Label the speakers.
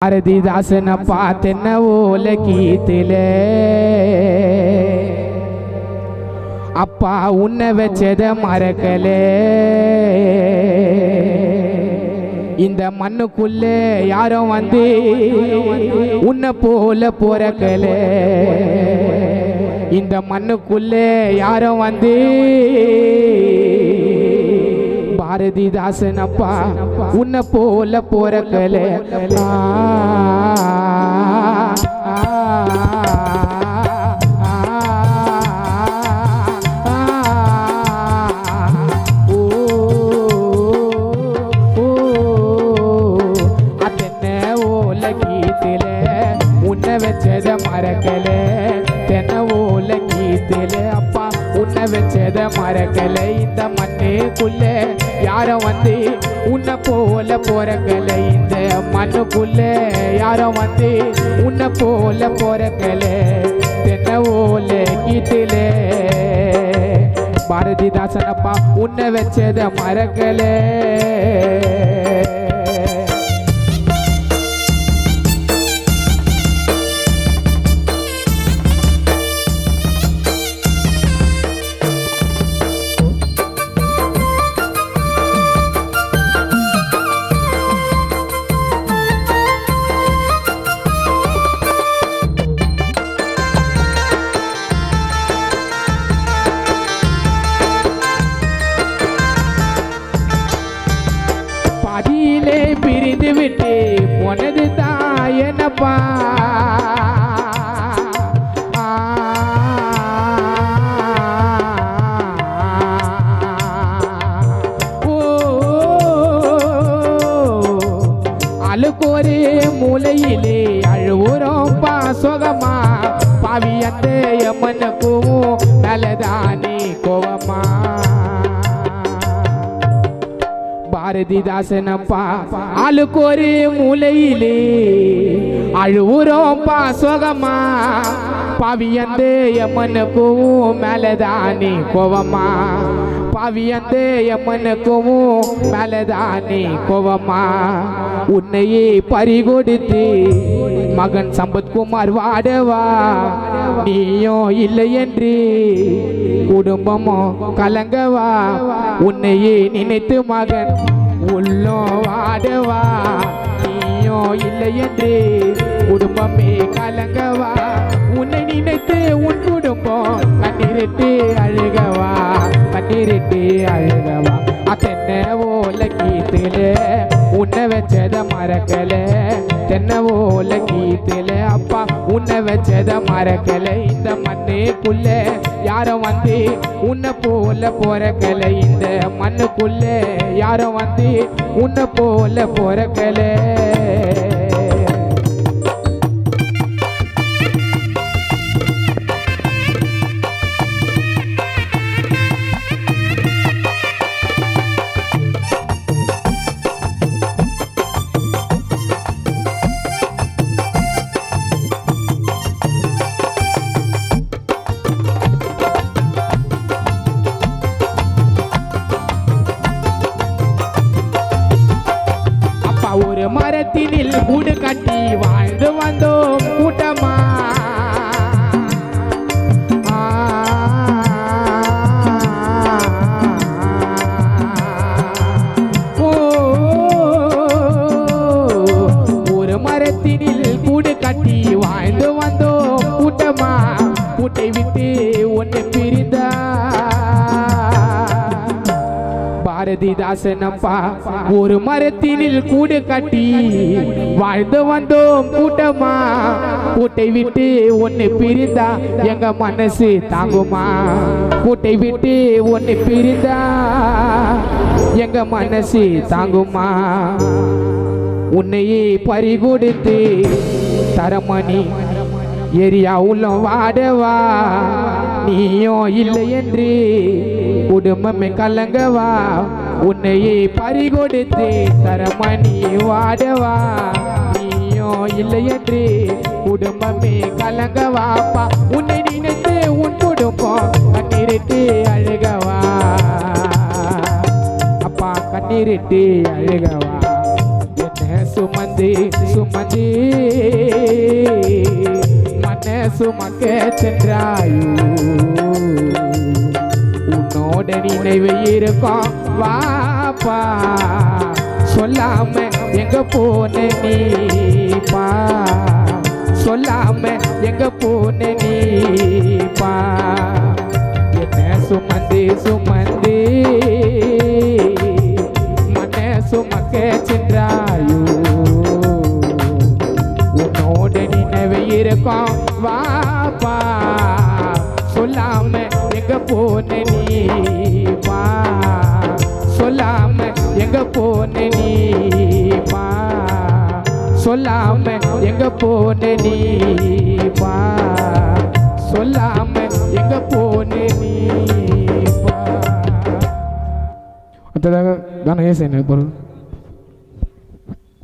Speaker 1: பாரதிதாசனை பார்த்தென்ன ஓல கீத்தில அப்பா உன்னை வச்சத மறக்கல இந்த மண்ணுக்குள்ள யாரும் வந்து உன்னை போல பொறக்கல இந்த மண்ணுக்குள்ள யாரும் வந்து பாரதிதாசன் அப்பா உன்னை போல பொறக்கல அதென்ன ஓல கீத்தில உன்னை வச்சத மறக்கல தென்ன ஓல கீத்தில அப்பா உன்னை வச்சத மறக்கல இந்த மண்ணுக்குள்ள யாரும் வந்து உன்னை போல பொறக்கல இந்த மண்ணுக்குள்ள யாரும் வந்து உன்னை போல பொறக்கல தென்ன ஓல கீத்தில பாரதிதாசன் அப்பா உன்னை வச்சத மறக்கல பாதியிலே பிரிந்து விட்டு போனது தாயனப்பா அழுக்கொரு மூலையிலே அழுவுறோம் பாசோகமா பாவி அந்த எம்மனுக்கும் நல்லதானே கோவமா பாரதிதாசன் அப்பா ஆளுக்கொரு மூலையிலே அழுவுறோம் பாசோகமா பாவியந்த எம்மனுக்கும் மேலதானே கோவமா பாவியந்த எம்மனுக்கும் மேலதானே கோவமா உன்னையே பறிகொடுத்து மகன் சம்பத்குமார் வாடவா நீயோ இல்லை என்று குடும்பமோ கலங்கவா உன்னையே நினைத்து மகன் உள்ளோ வாடவா நீயோ இல்லை என்று குடும்பமே கலங்கவா உன்னை நினைத்து உன் குடும்பம் கண்ணீரிட்டு அழுகவா கண்ணீரிட்டு அழுகவா அதென்ன ஓல கீத்தில உன்னை வச்சத மறக்கல தென்ன ஓல கீத்தில அப்பா உன்னை வச்சத மறக்கல இந்த மண்ணுக்குள்ள யாரும் வந்து உன்னை போல பொறக்கல இந்த மண்ணுக்குள்ள யாரும் வந்து உன்னை போல பொறக்கல ஒரு மரத்தினில் கூடு கட்டி வாழ்ந்து வந்தோம் கூட்டமா ஒரு மரத்தினில் கூடு கட்டி வாழ்ந்து வந்தோம் கூட்டமா கூட்டை விட்டு ஒன்று பிரிந்தா பாரதிதாசன் அப்பா ஒரு மரத்தினில் கூடு கட்டி வாழ்ந்து வந்தோம் கூட்டமா கூட்டை விட்டு ஒன்னு பிரிந்தா எங்க மனசு தாங்குமா கூட்டை விட்டு ஒன்னு பிரிந்தா எங்க மனசு தாங்குமா உன்னையே பறிகொடுத்து தரமணி ஏரியா உள்ள வாடவா நீயோ இல்லை என்று குடும்பமே கலங்கவா உன்னையே பறிகொடுத்து தரமணி வாடவா நீயோ இல்லை என்று குடும்பமே கலங்கவாப்பா உன்னை நினைத்து உன் குடும்பம் கண்ணீரிட்டு அழுகவா அப்பா கண்ணீரிட்டு அழுகவா என்ன சுமந்து சுமந்து சுமந்து மன சுமக்க சென்றாயோ உன்னோட நினைவு இருக்கும் வாப்பா சொல்லாம எங்க போன நீப்பா சொல்லாம எங்க போன நீப்பா என்ன சுமந்து சுமந்து மன சுமக்க சென்றாயோ உன்னோட நினைவு இருக்கும் வாப்பா சொல்லாம எங்க போன நீப்பா சொல்லாம எங்க போன நீப்பா சொல்லாம எங்க போன நீப்பா சொல்லாம எங்க போன நீப்பா. அடுத்ததாக தானே ஏசை பொருள்